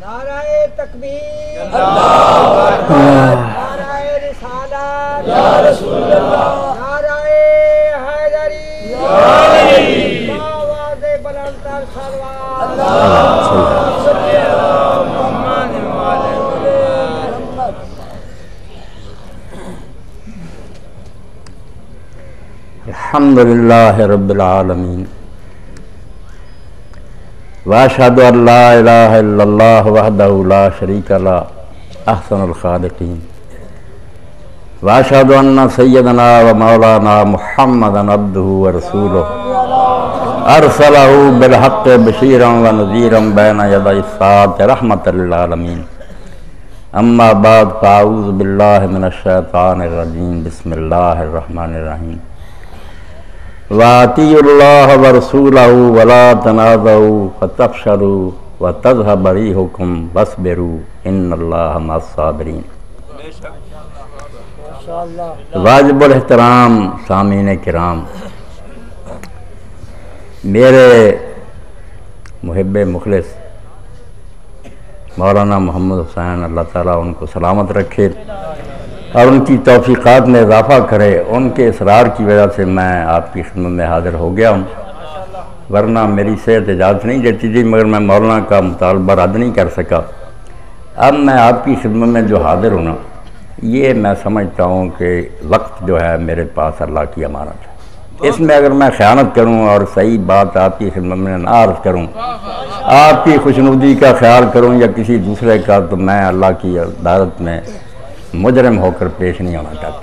نعرہ تکبیر اللہ اکبر، نعرہ رسالت یا رسول اللہ، نعرہ حیدری یا علی، آواز بلند تر صلوات اللہم صلی علی محمد و علی محمد۔ الحمدللہ رب العالمین، واشہد ان لا الہ الا اللہ وحدہ لا شریک لہ احسن الخالقین، واشہد ان سیدنا و مولانا محمدا عبدہ ورسولہ ارسلہ بالحق بشیرا و نذیرا بین یدی الساعۃ رحمۃ للعالمین۔ اما بعد فاعوذ باللہ من الشیطان الرجیم، بسم اللہ الرحمن الرحیم۔ وَأَطِيعُوا اللَّهَ وَرَسُولَهُ وَلَا تَنَازَعُوا فَتَفْشَلُوا وَتَذْهَبَ رِيحُكُمْ وَاصْبِرُوا إِنَّ اللَّهَ مَعَ الصَّابِرِينَ۔ واجب الاحترام سامعین کرام، میرے محب مخلص مولانا محمد حسین، اللہ تعالیٰ ان کو سلامت رکھے اور ان کی توفیقات میں اضافہ کرے۔ ان کے اصرار کی وجہ سے میں آپ کی خدمت میں حاضر ہو گیا ہوں، ورنہ میری صحت اجازت نہیں دیتی تھی، مگر میں مولانا کا مطالبہ رد نہیں کر سکا۔ اب میں آپ کی خدمت میں جو حاضر ہوں نا، یہ میں سمجھتا ہوں کہ وقت جو ہے میرے پاس اللہ کی امانت ہے، اس میں اگر میں خیانت کروں اور صحیح بات آپ کی خدمت میں نہ عرض کروں، آپ کی خوشنودی کا خیال کروں یا کسی دوسرے کا، تو میں اللہ کی عدالت میں مجرم ہو کر پیش نہیں ہونا چاہتا۔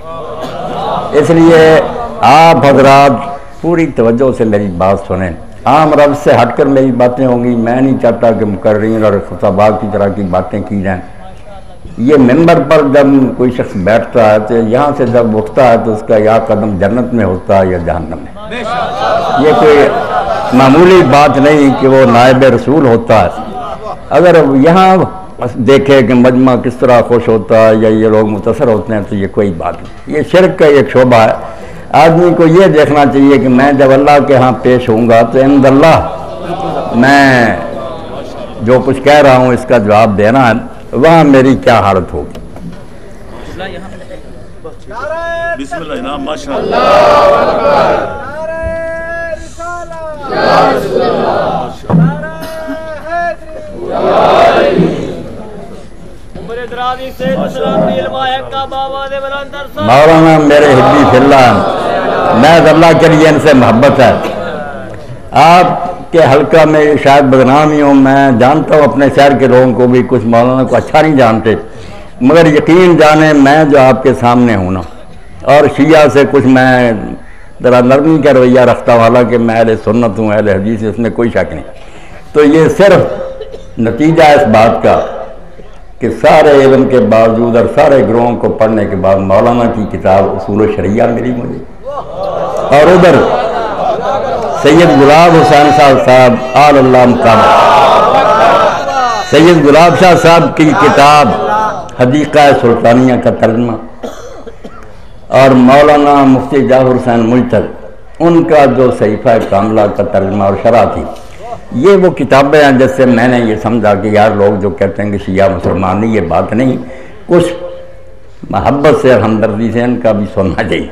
اس لیے آپ حضرات پوری توجہ سے میری بات سنیں، عام رب سے ہٹ کر میری باتیں ہوں گی، میں نہیں چاہتا کہ مقررین اور خطباء کی طرح کی باتیں کی جائیں۔ یہ ممبر پر جب کوئی شخص بیٹھتا ہے تو یہاں سے جب اٹھتا ہے تو اس کا یا قدم جنت میں ہوتا ہے یا جہنم میں، یہ کوئی معمولی بات نہیں کہ وہ نائب رسول ہوتا ہے۔ اگر یہاں دیکھے کہ مجمع کس طرح خوش ہوتا ہے یا یہ لوگ متاثر ہوتے ہیں تو یہ کوئی بات نہیں، یہ شرک کا ایک شعبہ ہے۔ آدمی کو یہ دیکھنا چاہیے کہ میں جب اللہ کے ہاں پیش ہوں گا تو عند اللہ میں جو کچھ کہہ رہا ہوں اس کا جواب دینا ہے، وہاں میری کیا حالت ہوگی۔ بسم اللہ نام ماشاء اللہ، نعرہ رسالت یا رسول اللہ، نعرہ حیدری یا علی۔ مولانا میرے حبی فی اللہ، میں اللہ کے لیے ان سے محبت ہے۔ آپ کے حلقہ میں شاید بدنامی ہوں، میں جانتا ہوں اپنے شہر کے لوگوں کو بھی، کچھ مولانا کو اچھا نہیں جانتے، مگر یقین جانیں میں جو آپ کے سامنے ہوں نا، اور شیعہ سے کچھ میں ذرا نرمی کا رویہ رکھتا ہوں، حالانکہ میں اہل سنت ہوں، اہل حدیث، اس میں کوئی شک نہیں۔ تو یہ صرف نتیجہ اس بات کا کہ سارے علم کے باوجود اور سارے گروہوں کو پڑھنے کے بعد مولانا کی کتاب اصول شریعہ ملی مجھے، اور ادھر سید گلاب حسین صاحب آل اللہ مقام، سید گلاب شاہ صاحب کی کتاب حدیقہ سلطانیہ کا ترجمہ، اور مولانا مفتی جعفر حسین ملچل ان کا جو صحیفہ کاملہ کا ترجمہ اور شرح تھی، یہ وہ کتابیں ہیں جس سے میں نے یہ سمجھا کہ یار لوگ جو کہتے ہیں کہ شیعہ مسلمان نہیں، یہ بات نہیں، کچھ محبت سے ہمدردی سے ان کا بھی سننا چاہیے۔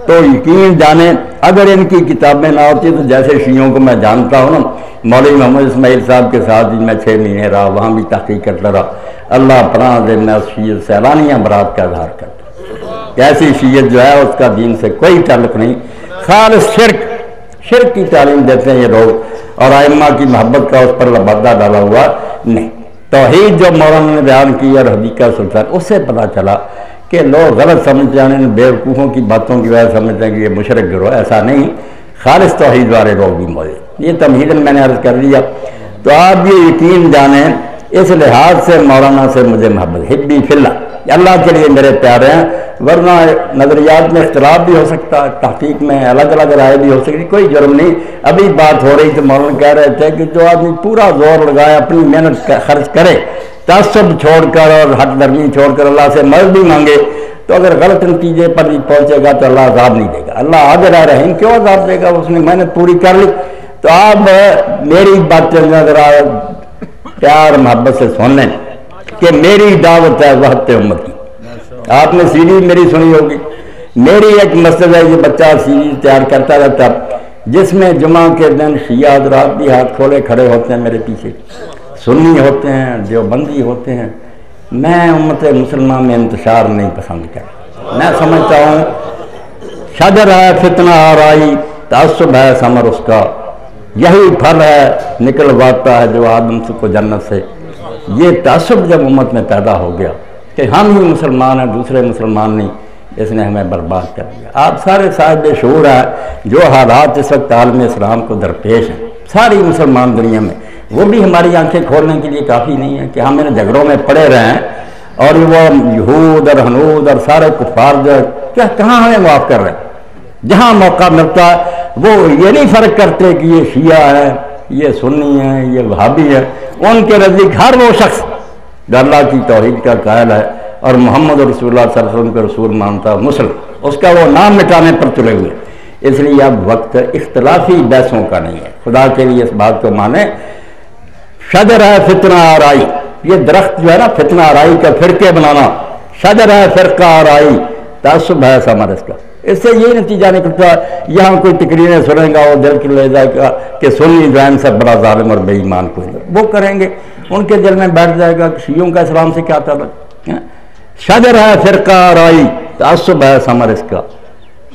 تو یقین جانیں اگر ان کی کتابیں نہ ہوتی تو جیسے شیعوں کو میں جانتا ہوں نا، مولوی محمد اسماعیل صاحب کے ساتھ میں 6 مہینے رہا، وہاں بھی تحقیق کرتا رہا، اللہ پناہ دے میں اس شیعت سے اعلانیہ برات کا اظہار کرتا، ایسی شیعت جو ہے اس کا دین سے کوئی تعلق نہیں، خالص شرک کی تعلیم دیتے ہیں یہ لوگ، اور ائمہ کی محبت کا اس پر لبادہ ڈالا ہوا نہیں۔ توحید جو مولانا نے بیان کی اور حدیقہ سلطان، اس سے پتہ چلا کہ لوگ غلط سمجھتے ہیں، بے وقوفوں کی باتوں کی وجہ سمجھتے ہیں کہ یہ مشرک گروہ، ایسا نہیں، خالص توحید والے لوگ بھی موجود۔ یہ تمہیداً میں نے عرض کر دیا، تو آپ یہ یقین جانیں اس لحاظ سے مولانا سے مجھے محبت، حبی فی اللہ، اللہ کے لیے میرے پیارے ہیں، ورنہ نظریات میں اختلاف بھی ہو سکتا ہے، تحقیق میں الگ الگ رائے بھی ہو سکتی، کوئی جرم نہیں۔ ابھی بات ہو رہی تو مولانا کہہ رہے تھے کہ جو آدمی پورا زور لگائے، اپنی محنت خرچ کرے تعصب چھوڑ کر اور ہٹ درمی چھوڑ کر اللہ سے مدد بھی مانگے تو اگر غلط نتیجے پر بھی پہنچے گا تو اللہ عذاب نہیں دے گا. اللہ عادل رحیم کیوں عذاب دے گا؟ اس نے محنت پوری کر لی. تو آپ میری باتیں ذرا پیار محبت سے سن لیں کہ میری دعوت ہے وحدت امت کی. آپ نے سیریز میری سنی ہوگی. میری ایک مسجد ہے، یہ بچہ سیریز تیار کرتا رہتا جس میں جمعہ کے دن شیعہ حضرات بھی ہاتھ کھولے کھڑے ہوتے ہیں میرے پیچھے، سنی ہوتے ہیں، دیوبندی ہوتے ہیں. میں امت مسلمہ میں انتشار نہیں پسند کرتا. میں سمجھتا ہوں شجر ہے فتنہ آرائی، تعصب ہے ثمر اس کا، یہی پھل ہے نکلواتا ہے جو آدم کو جنت سے. یہ تعصب جب امت میں پیدا ہو گیا کہ ہم ہی مسلمان ہیں دوسرے مسلمان نہیں، اس نے ہمیں برباد کر دیا. آپ سارے صاحب شعور ہیں جو حالات اس وقت عالم اسلام کو درپیش ہیں ساری مسلمان دنیا میں، وہ بھی ہماری آنکھیں کھولنے کے لیے کافی نہیں ہے کہ ہم ان جھگڑوں میں پڑے رہے ہیں اور وہ یہود اور ہنود اور سارے کفار جو کیا کہاں ہمیں معاف کر رہے ہیں. جہاں موقع ملتا ہے وہ یہ نہیں فرق کرتے کہ یہ شیعہ ہے، یہ سنی ہے، یہ وہابی ہے. ان کے نزدیک ہر وہ شخص جو اللہ کی توحید کا قائل ہے اور محمد رسول اللہ صلی اللہ علیہ وسلم کے رسول مانتا مسلم، اس کا وہ نام مٹانے پر تلے ہوئے. اس لیے اب وقت اختلافی بحثوں کا نہیں ہے. خدا کے لیے اس بات کو مانیں. شجر ہے فتنہ آرائی، یہ درخت جو ہے نا فتنہ آرائی کا فرقے بنانا، شجر ہے فرقہ آرائی، تعصب ہے ثمر اس کا. اس سے یہ نتیجہ نکلتا ہے یہاں کوئی تقریریں سنیں گا وہ دل کے لے جائے گا کہ سنی ذہن سے بڑا ظالم اور بے ایمان کوئی نہیں، وہ کریں گے ان کے دل میں بیٹھ جائے گا کہ شیعوں کا اسلام سے کیا تعلق. شجر ہے فرقہ آرائی، تعصب ہے ثمر اس کا،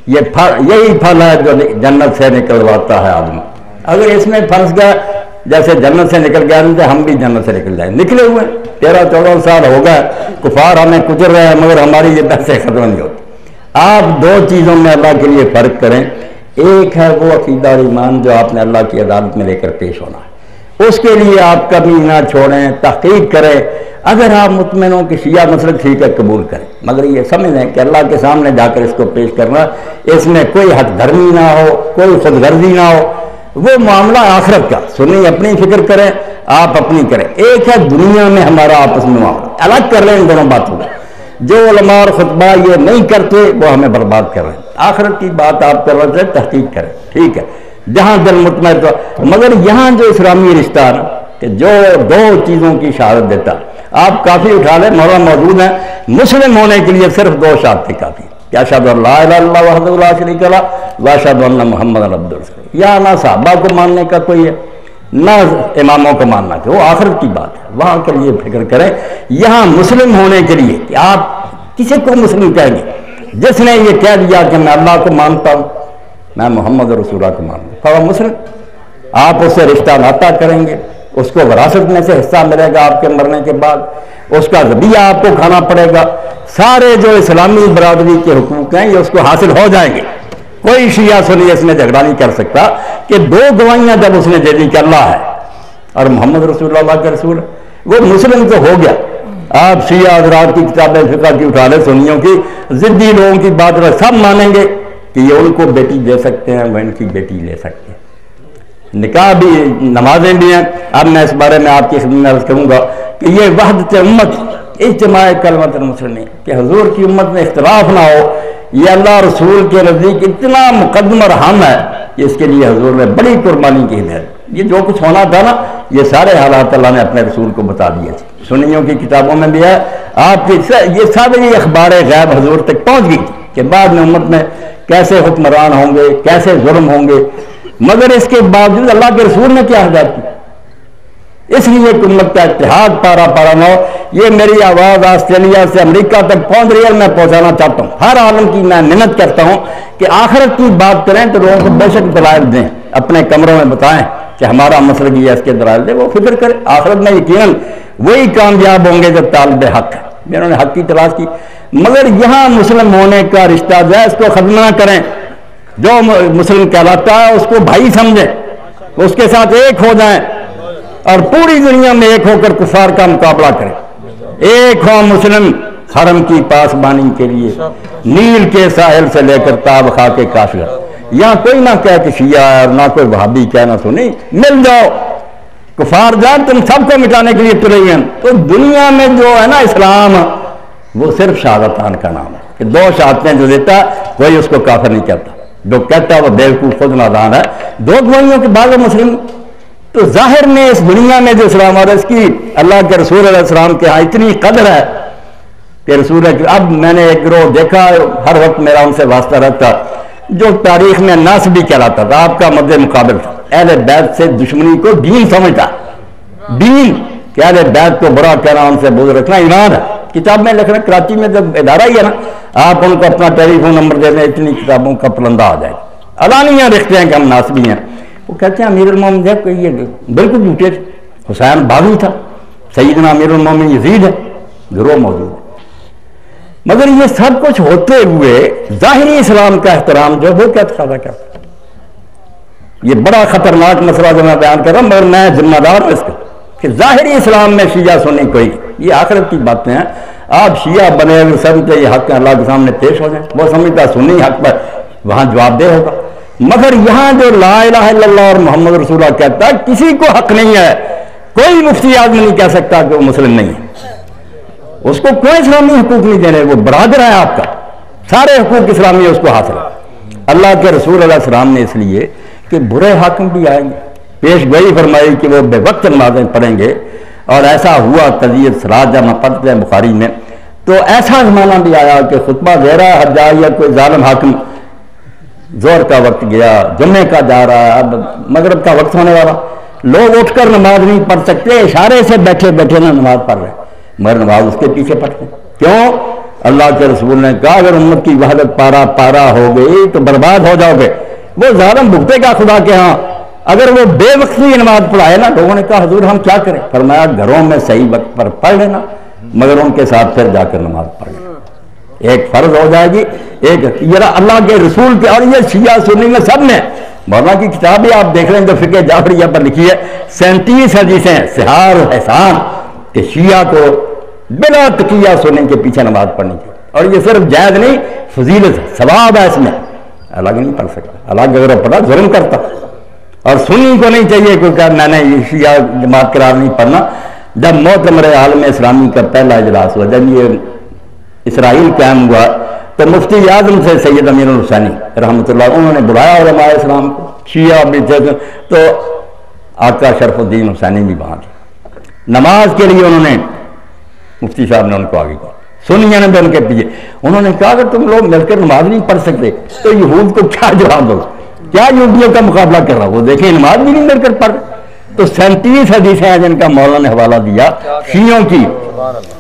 یہی پھل ہے جو جنت سے نکلواتا ہے آدمی. اگر اس میں پھنس گیا جیسے جنت سے نکل گیا نہیں تو ہم بھی جنت سے نکل جائیں. نکلے ہوئے 13-14 سال ہو گئے، کفار ہمیں کچل رہے ہیں مگر ہماری یہ بحثیں ختم نہیں ہوتی. آپ دو چیزوں میں اللہ کے لیے فرق کریں. ایک ہے وہ عقیدہ اور ایمان جو آپ نے اللہ کی عدالت میں لے کر پیش ہونا ہے، اس کے لیے آپ کبھی نہ چھوڑیں، تحقیق کریں. اگر آپ مطمئن ہوں کہ شیعہ مسلک ٹھیک ہے قبول کریں، مگر یہ سمجھ لیں کہ اللہ کے سامنے جا کر اس کو پیش کرنا، اس میں کوئی حق دھرمی نہ ہو، کوئی خود غرضی نہ ہو. وہ معاملہ آخرت کا، سنی اپنی فکر کریں آپ اپنی کریں. ایک ہے دنیا میں ہمارا آپس میں معاملہ، الگ کر لیں ان دونوں باتوں کا. جو علماء اور خطبہ یہ نہیں کرتے وہ ہمیں برباد کر رہے ہیں. آخرت کی بات آپ کر رہے تھے، تحقیق کریں ٹھیک ہے جہاں دل مطمئن تو. مگر یہاں جو اسلامی رشتہ ہے نا کہ جو دو چیزوں کی شہادت دیتا، آپ کافی اٹھا لیں، مولانا موجود ہیں. مسلم ہونے کے لیے صرف دو شہادتیں کافی، کیا اشہد ان لا الہ الا اللہ وحدہ لا شریک لہ واشہد ان محمد عبدہ ورسولہ. یا نہ صحابہ کو ماننے کا کوئی ہے نہ اماموں کو ماننا کہ وہ آخرت کی بات ہے، وہاں کے لیے فکر کریں. یہاں مسلم ہونے کے لیے کہ آپ کسی کو مسلم کہیں گے جس نے یہ کہہ دیا کہ میں اللہ کو مانتا ہوں، میں محمد رسول اللہ کو مانتا ہوں، مسلم. آپ اس سے رشتہ ناطہ کریں گے، اس کو وراثت میں سے حصہ ملے گا آپ کے مرنے کے بعد، اس کا ذبیحہ آپ کو کھانا پڑے گا. سارے جو اسلامی برادری کے حقوق ہیں یہ اس کو حاصل ہو جائیں گے. کوئی شیعہ سنی اس میں جھگڑا نہیں کر سکتا کہ دو گواہیاں جب اس نے دے دی کہ اللہ ہے اور محمد رسول اللہ کے رسول ہے، وہ مسلم تو ہو گیا. آپ شیعہ حضرات کی کتابیں فقہ کی اٹھا لیں، سنیوں کی ضدی لوگوں کی بات سب مانیں گے کہ یہ ان کو بیٹی دے سکتے ہیں، وہ ان کی بیٹی لے سکتے ہیں، نکاح بھی نمازیں بھی ہیں. اب میں اس بارے میں آپ کی خدمت میں عرض کروں گا کہ یہ وحدت امت اجتماع کلمت المسلمین کہ حضور کی امت میں اختلاف نہ ہو، یہ اللہ رسول کے نزدیک اتنا مقدم اور اہم ہے کہ اس کے لیے حضور نے بڑی قربانی کی ہے. یہ جو کچھ ہونا تھا نا یہ سارے حالات اللہ نے اپنے رسول کو بتا دیے تھے. سنیوں کی کتابوں میں بھی ہے، آپ کی یہ سارے اخبار غیب حضور تک پہنچ گئی کہ بعد میں امت میں کیسے حکمران ہوں گے، کیسے ظلم ہوں گے. مگر اس کے باوجود اللہ کے رسول نے کیا ہدایت کی؟ اس لیے امت کا اتحاد پارا پارا نہ ہو. یہ میری آواز آسٹریلیا سے امریکہ تک پہنچ رہی ہے، میں پہنچانا چاہتا ہوں. ہر عالم کی میں محنت کرتا ہوں کہ آخرت کی بات کریں تو لوگوں کو بے شک دلائل دیں، اپنے کمروں میں بتائیں کہ ہمارا مسئلہ یہ ہے، اس کے دلائل دیں، وہ فکر کریں. آخرت میں یقیناً وہی کامیاب ہوں گے جب طالب حق ہے، جنہوں نے حق کی تلاش کی. مگر یہاں مسلم ہونے کا رشتہ جو ہے اس کو ختم نہ کریں. جو مسلم کہلاتا ہے اس کو بھائی سمجھیں، اس کے ساتھ ایک ہو جائیں اور پوری دنیا میں ایک ہو کر کفار کا مقابلہ کریں. ایک ہو مسلم حرم کی پاسبانی کے لیے، نیل کے ساحل سے لے کر تاب خاک کے کاشغر. یہاں کوئی نہ کہے کہ شیعہ ہے اور نہ کوئی وہابی کہہ نہ سنی، مل جاؤ کفار جان تم سب کو مٹانے کے لیے تلے ہیں. تو دنیا میں جو ہے نا اسلام وہ صرف شہادتان کا نام ہے کہ دو شہادتیں جو دیتا ہے کوئی اس کو کافر نہیں کہتا. جو کہتا ہے وہ بیوقوف خود نادان ہے. دو گواہیوں کے بعد مسلم. تو ظاہر میں اس دنیا میں جو اسلام اور اس کی اللہ کے رسول علیہ السلام کے ہاں اتنی قدر ہے کہ رسول اب میں نے ایک گروہ دیکھا ہر وقت میرا ان سے واسطہ رہتا جو تاریخ میں ناسبی کہلاتا تھا. آپ کا مد مقابل تھا. اہل بیت سے دشمنی کو دین سمجھتا. دین کہ اہل بیت کو برا کہنا ان سے بغض رکھنا ایمان ہے. کتاب میں لکھ رہا کراچی میں جب ادارہ ہی ہے نا آپ ان کو اپنا ٹیلی فون نمبر دے دیں اتنی کتابوں کا پلندہ آ جائے. علانیہ رکھتے ہیں کہ ہم ناسبی ہیں. وہ کہتے ہیں امیر المومن جب کہ یہ بالکل جھوٹے تھے. حسین باغی تھا. سیدنا امیر المومن یزید ہے. گروہ موجود ہے. مگر یہ سب کچھ ہوتے ہوئے ظاہری اسلام کا احترام جو وہ کیا تقاضا کرتا. یہ بڑا خطرناک مسئلہ جو میں بیان کر رہا ہوں مگر میں ذمہ دار ہوں اس کا کہ ظاہری اسلام میں شیعہ سنی کوئی یہ آخرت کی باتیں ہیں. آپ شیعہ بنے ہوئے سمجھتے یہ حق اللہ کے سامنے پیش ہو جائیں. وہ سمجھتا سنی حق پر وہاں جواب دہ ہوگا. مگر یہاں جو لا الہ الا اللہ اور محمد رسول اللہ کہتا ہے کسی کو حق نہیں ہے. کوئی مفتی آدمی نہیں کہہ سکتا کہ وہ مسلم نہیں ہے. اس کو کوئی اسلامی حقوق نہیں دینے. وہ برادر ہے آپ کا. سارے حقوق اسلامی اس کو حاصل ہے. اللہ کے رسول علیہ السلام نے اس لیے کہ برے حاکم بھی آئیں گے پیش گوئی فرمائی کہ وہ بے وقت نمازیں پڑھیں گے. اور ایسا ہوا قضیت سراج جب پڑھتے ہیں بخاری میں تو ایسا زمانہ بھی آیا کہ خطبہ دے رہا ہے حجاج یا کوئی ظالم حاکم. زور کا وقت گیا جمعے کا جا رہا ہے اب مغرب کا وقت ہونے والا. لوگ اٹھ کر نماز نہیں پڑھ سکتے. اشارے سے بیٹھے بیٹھے نا نماز پڑھ رہے مگر نماز اس کے پیچھے پڑھتے. کیوں؟ اللہ کے رسول نے کہا اگر امت کی وحدت پارا پارا ہو گئی تو برباد ہو جاؤ گے. وہ ظالم بھگتے گا خدا کے ہاں. اگر وہ بے وقتی نماز پڑھائے نا لوگوں نے کہا حضور ہم کیا کریں. فرمایا گھروں میں صحیح وقت پر پڑھ لینا مگر ان کے ساتھ پھر جا کر نماز پڑھ لینا. ایک فرض ہو جائے گی ایک یہ اللہ کے رسول کے. اور یہ شیعہ سنی میں سب میں مولانا کی کتاب ہی آپ دیکھ رہے ہیں جو فقہ جعفریہ پر لکھی ہے 37 حدیثیں سحار و احسان کہ شیعہ کو بلا تقیہ سننے کے پیچھے نماز پڑھنی چاہیے. اور یہ صرف جائز نہیں فضیلت ہے ثواب ہے اس میں. الگ نہیں پڑھ سکتا. الگ اگر پڑھا ظلم کرتا. اور سنی کو نہیں چاہیے کیونکہ میں نے یہ شیعہ جماعت قرار نہیں پڑھنا. جب معتمر عالم اسلامی کا پہلا اجلاس ہوا جب یہ اسرائیل قائم ہوا تو مفتی اعظم سے سید امیر الحسینی رحمۃ اللہ انہوں نے بلایا علماء اسلام کو. شیعہ بھی تھے تو آقا شرف الدین حسینی بھی وہاں تھے. نماز کے لیے انہوں نے مفتی صاحب نے ان کو آگے کیا. سنیاں نے بھی ان کے پیچھے. انہوں نے کہا اگر تم لوگ مل کر نماز نہیں پڑھ سکتے تو یہود کو کیا جواب دو. کیا یہودیوں کا مقابلہ کر رہا. وہ دیکھیں نماز بھی نہیں مل کر پڑھ. تو 37 حدیثیں ہیں جن کا مولانا نے حوالہ دیا شیعوں کی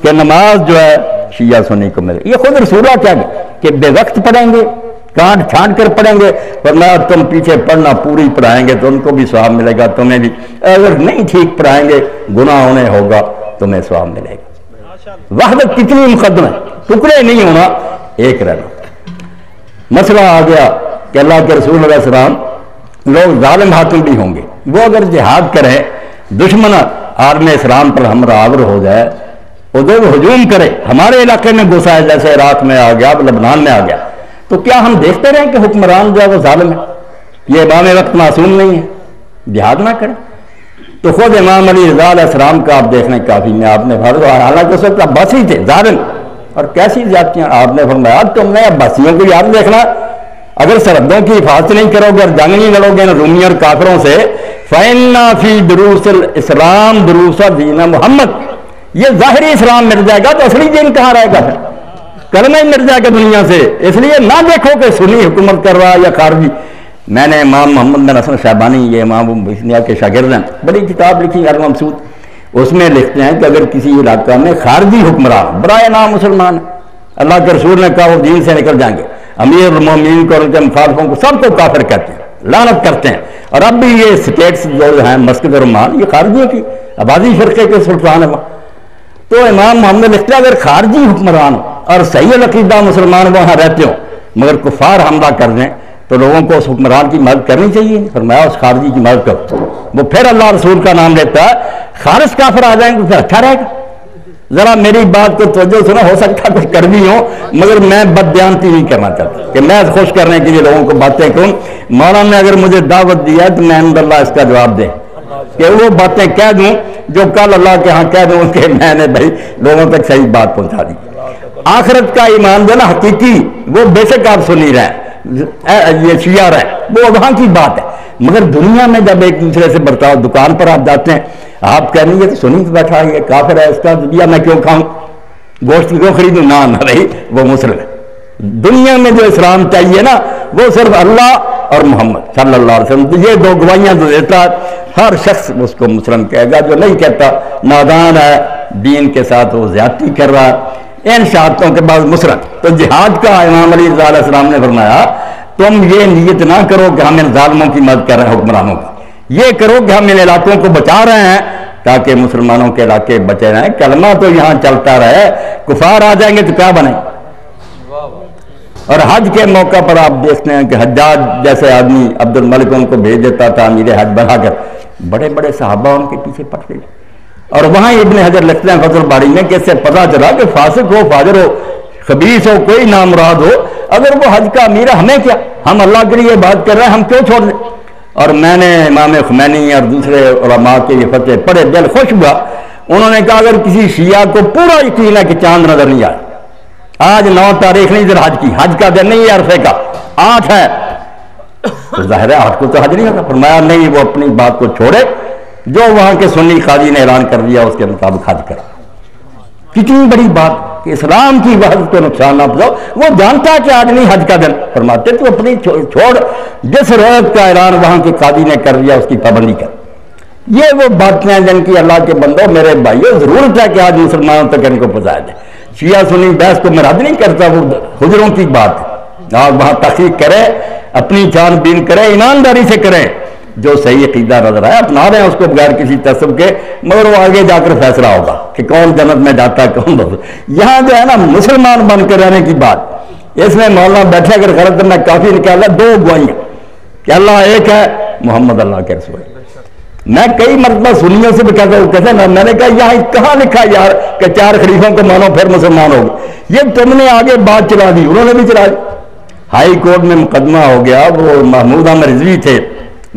کہ نماز جو ہے شیعہ سنی کو ملے. یہ خود رسولہ کیا کہ بے وقت پڑھیں گے کانٹ چھانٹ کر پڑھیں گے ورنہ تم پیچھے پڑھنا پوری پڑھائیں گے تو ان کو بھی ثواب ملے گا تمہیں بھی. اگر نہیں ٹھیک پڑھائیں گے گناہ ہونے ہوگا تمہیں ثواب ملے گا. وحدت کتنی مقدم ہے. ٹکڑے نہیں ہونا ایک رہنا. مسئلہ آ گیا کہ اللہ کے رسول علیہ السلام لوگ ظالم حاکم بھی ہوں گے. وہ اگر جہاد کریں دشمن عالم اسلام پر ہمراہ آور ہو جائے ادھر ہجوم کرے ہمارے علاقے میں گھسا ہے جیسے عراق میں آ گیا لبنان میں آ گیا تو کیا ہم دیکھتے رہیں کہ حکمران جو ہے وہ ظالم ہے. یہ امام وقت معصوم نہیں ہے. جہاد نہ کریں. تو خود امام علی رضا علیہ السلام کا آپ دیکھنے کافی میں آپ نے حالانکہ اس وقت عباسی تھے ظالم اور کیسی زیادتیاں. آپ نے فرمایا تم نے عباسیوں کو یاد دیکھنا اگر سرحدوں کی حفاظت نہیں کرو گے اور جنگ نہیں لڑو گے رومی اور کافروں سے فَإِنَّ فِي دُرُوسِ الْإِسْلَامِ دُرُوسَ دِينَ محمد. یہ ظاہری اسلام مٹ جائے گا تو اصلی دین کہاں رہے گا. پھر کلمہ ہی مٹ جائے گا دنیا سے. اس لیے نہ دیکھو کہ سنی حکومت کر رہا یا خارجی. میں نے امام محمد بن حسن شہبانی یہ امام ابو کے شاگرد ہیں بڑی کتاب لکھی المبسوط. اس میں لکھتے ہیں کہ اگر کسی علاقہ میں خارجی حکمران برائے نام مسلمان اللہ کے رسول نے کہا وہ دین سے نکل جائیں گے. امیر المومنین کو اور ان کے مخالفوں کو سب کو کافر کہتے ہیں لعنت کرتے ہیں. اور اب بھی یہ سٹیٹس جو ہیں مسجد الرحمان یہ خارجیوں کی آبادی فرقے کے سلطان ہے. تو امام محمد لکھتے ہیں اگر خارجی حکمران اور صحیح العقیدہ مسلمان وہاں رہتے ہوں مگر کفار حملہ کر دیں تو لوگوں کو اس حکمران کی مدد کرنی چاہیے. فرمایا اس خارجی کی مدد کرو. وہ پھر اللہ رسول کا نام لیتا ہے. خالص کافر آ جائیں گے پھر اچھا رہے گا. ذرا میری بات کو توجہ سنا. ہو سکتا کچھ کر بھی ہوں مگر میں بددیانتی نہیں کرنا چاہتا کہ میں خوش کرنے کے لیے لوگوں کو باتیں کروں. مولانا نے اگر مجھے دعوت دی ہے تو میں الحمد للہ اس کا جواب دے کہ وہ باتیں کہہ دوں جو کل اللہ کے ہاں کہہ دوں کہ میں نے بھائی لوگوں تک صحیح بات پہنچا دی. آخرت کا ایمان جو نا حقیقی وہ بے شک آپ سنی رہے یہ شیعہ رہے وہ وہاں کی بات ہے، مگر دنیا میں جب ایک دوسرے سے برتاؤ، دکان پر آپ جاتے ہیں آپ کہہ رہی ہے تو سنی تو بیٹھا یہ کافر ہے، اس کا دنیا میں کیوں کھاؤں، گوشت کیوں خریدوں؟ نہ بھائی وہ مسلم ہے. دنیا میں جو اسلام چاہیے نا وہ صرف اللہ اور محمد صلی اللہ علیہ وسلم، یہ دو گواہیاں جو دیتا ہر شخص اس کو مسلم کہے گا. جو نہیں کہتا نادان ہے، دین کے ساتھ وہ زیادتی کر رہا ہے. ان شہادتوں کے بعد مسلم. تو جہاد کا امام علی رضا علیہ السلام نے فرمایا تم یہ نیت نہ کرو کہ ہم ان ظالموں کی مدد کر رہے ہیں حکمرانوں کی، یہ کرو کہ ہم ان علاقوں کو بچا رہے ہیں تاکہ مسلمانوں کے علاقے بچے رہیں. کلمہ تو یہاں چلتا رہے، کفار آ جائیں گے تو کیا بنے. اور حج کے موقع پر آپ دیکھتے ہیں کہ حجاج جیسے آدمی عبد الملک ان کو بھیج دیتا تھا امیر حج بنا کر، بڑے بڑے صحابہ ان کے پیچھے پڑتے. اور وہاں ابن حجر لکھتے ہیں فتح الباری میں کہ اس سے پتہ چلا کہ فاسق ہو، فاجر ہو، خبیث ہو، کوئی نامراد ہو، اگر وہ حج کا امیر ہے ہمیں کیا، ہم اللہ کے لیے بات کر رہے ہیں، ہم کیوں چھوڑ دیں. اور میں نے امام خمینی اور دوسرے علماء کے یہ فتح پڑھے، دل خوش ہوا. انہوں نے کہا اگر کسی شیعہ کو پورا یقین ہے کہ چاند نظر نہیں آئے، آج 9 تاریخ نہیں ادھر حج کی، حج کا دن نہیں ہے عرفے کا، 8 ہے، تو ظاہر ہے 8 کو تو حج نہیں ہوگا. فرمایا نہیں، وہ اپنی بات کو چھوڑے، جو وہاں کے سنی قاضی نے اعلان کر دیا اس کے مطابق حج کرے. کتنی بڑی بات کہ اسلام کی وحدت کو نقصان نہ پہنچاؤ. وہ جانتا کہ آج نہیں حج کا دن، فرماتے تو اپنی چھوڑ، جس روایت کا اعلان وہاں کے قاضی نے کر دیا اس کی پابندی کر. یہ وہ باتیں ہیں جن کی اللہ کے بندوں میرے بھائیوں ضرورت ہے کہ آج مسلمانوں تک ان کو پہنچایا جائے. شیعہ سنی بحث کو میں رد نہیں کرتا، وہ حجروں کی بات ہے. آپ وہاں تحقیق کریں، اپنی چھان بین کریں، ایمانداری سے کریں، جو صحیح عقیدہ نظر آئے اپنا رہے ہیں اس کو بغیر کسی تعصب کے، مگر وہ آگے جا کر فیصلہ ہوگا کہ کون جنت میں جاتا ہے کون دوسرا. یہاں جو ہے نا مسلمان بن کر رہنے کی بات، اس میں مولانا بیٹھے اگر غلط میں کافی نکالا 2 گواہیاں کہ اللہ ایک ہے، محمد اللہ کے رسول. میں کئی مرتبہ سنیوں سے بھی کہتا ہوں کیسے نا، میں نے کہا یہاں کہاں لکھا یار کہ 4 خلیفوں کو مانو پھر مسلمان ہو گئے. یہ تم نے آگے بات چلا دی، انہوں نے بھی چلا دی. ہائی کورٹ میں مقدمہ ہو گیا، وہ محمود احمد رضوی تھے،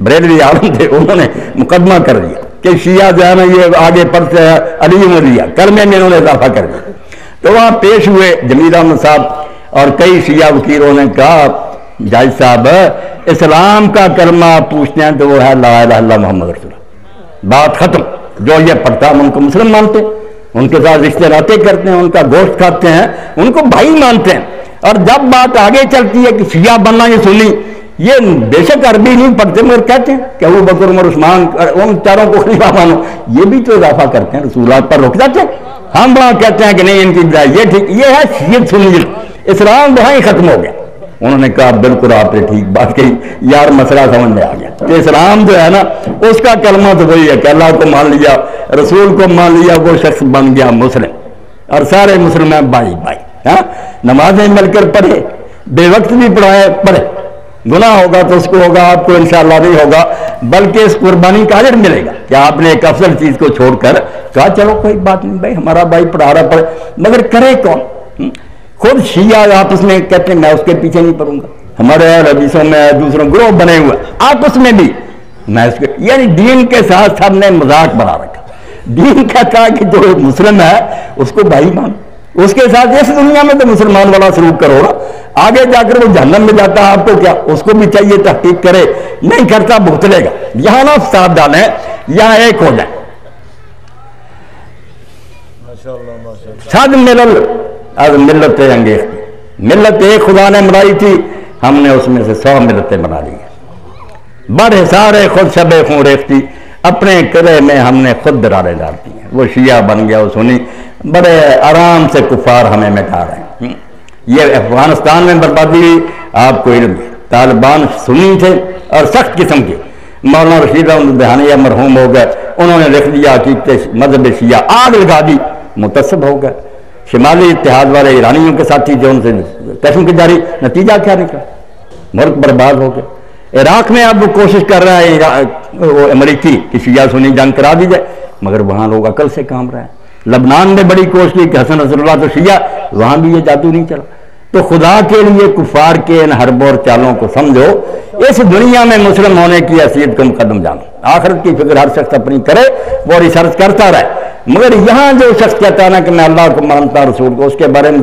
بریلوی عالم تھے، انہوں نے مقدمہ کر دیا کہ شیعہ جو ہے نا یہ آگے پڑھتے ہیں علی مریا، کلمے میں انہوں نے اضافہ کر دیا. تو وہاں پیش ہوئے جمیل احمد صاحب اور کئی شیعہ وکیلوں نے کہا جاج صاحب اسلام کا کلمہ پوچھتے ہیں تو وہ ہے لا الہ الا اللہ محمد رسول اللہ، بات ختم. جو یہ پڑھتا ہم ان کو مسلم مانتے ہیں، ان کے ساتھ رشتے ناطے کرتے ہیں، ان کا گوشت کھاتے ہیں، ان کو بھائی مانتے ہیں. اور جب بات آگے چلتی ہے کہ شیعہ بننا یہ سنی، یہ بے شک عربی نہیں پڑھتے مگر کہتے ہیں کہ ابو بکر عمر عثمان ان 4 کو خلیفہ مانو، یہ بھی تو اضافہ کرتے ہیں، رسولات پر رک جاتے ہیں. ہم وہاں کہتے ہیں کہ نہیں ان کی بدائی یہ ٹھیک، یہ ہے شیعت سنی، اسلام وہاں ہی ختم ہو گیا. انہوں نے کہا بالکل آپ نے ٹھیک بات کہی یار، مسئلہ سمجھ میں آ گیا کہ اسلام جو ہے نا اس کا کلمہ تو وہی ہے کہ اللہ کو مان لیا، رسول کو مان لیا، وہ شخص بن گیا مسلم. اور سارے مسلم ہیں بھائی بھائی. ہاں نمازیں مل کر پڑھے، بے وقت بھی پڑھائے پڑھے، گناہ ہوگا تو اس کو ہوگا، آپ کو انشاءاللہ نہیں ہوگا، بلکہ اس قربانی کا اجر ملے گا کہ آپ نے ایک افضل چیز کو چھوڑ کر کہا چلو کوئی بات نہیں بھائی ہمارا بھائی پڑھا رہا پڑھے. مگر کرے کون؟ خود شیعہ آپس میں کہتے ہیں میں اس کے پیچھے نہیں پڑوں گا. ہمارے حدیثوں میں دوسروں گروہ بنے ہوئے آپس میں بھی میں اس کے، یعنی دین کے ساتھ سب نے مذاق بنا رکھا. دین کہتا ہے کہ جو مسلم ہے اس کو بھائی مان، اس کے ساتھ اس دنیا میں تو مسلمان والا سلوک کرو نا، آگے جا کر وہ جہنم میں جاتا ہے آپ کو کیا، اس کو بھی چاہیے تحقیق کرے، نہیں کرتا بھگتلے گا. یہاں نہ فساد ڈالیں، یہاں ایک ہو جائیں. صد ملل از ملت انگیخ، ملت ایک خدا نے بنائی تھی، ہم نے اس میں سے 100 ملتیں بنا لی. بڑے سارے خود شب خون ریختی، اپنے قلعے میں ہم نے خود درارے ڈال دی ہیں. وہ شیعہ بن گیا، وہ سنی، بڑے آرام سے کفار ہمیں مٹا رہے ہیں. یہ افغانستان میں بربادی ہوئی، آپ کو علم ہے. طالبان سنی تھے اور سخت قسم کے. مولانا رشید احمد دہانیہ مرحوم ہو گئے، انہوں نے لکھ دیا عقیدت مذہب شیعہ، آگ لگا دی، متصب ہو گئے. شمالی اتحاد والے ایرانیوں کے ساتھی جو ان سے قسم کی جاری، نتیجہ کیا نکلا؟ ملک برباد ہو گئے. عراق میں اب وہ کوشش کر رہا ہے وہ امریکی کہ شیعہ سنی جنگ کرا دی جائے، مگر وہاں لوگ عقل سے کام رہے ہیں. لبنان میں بڑی کوشش کی کہ حسن نصر اللہ تو شیعہ، وہاں بھی یہ جادو نہیں چلا. تو خدا کے لیے کفار کے ان حربوں اور چالوں کو سمجھو، اس دنیا میں مسلم ہونے کی حیثیت کو مقدم جانو. آخرت کی فکر ہر شخص اپنی کرے، وہ ریسرچ کرتا رہے، مگر یہاں جو شخص کہتا ہے نا کہ میں اللہ کو مانتا ہوں رسول کو، اس کے بارے میں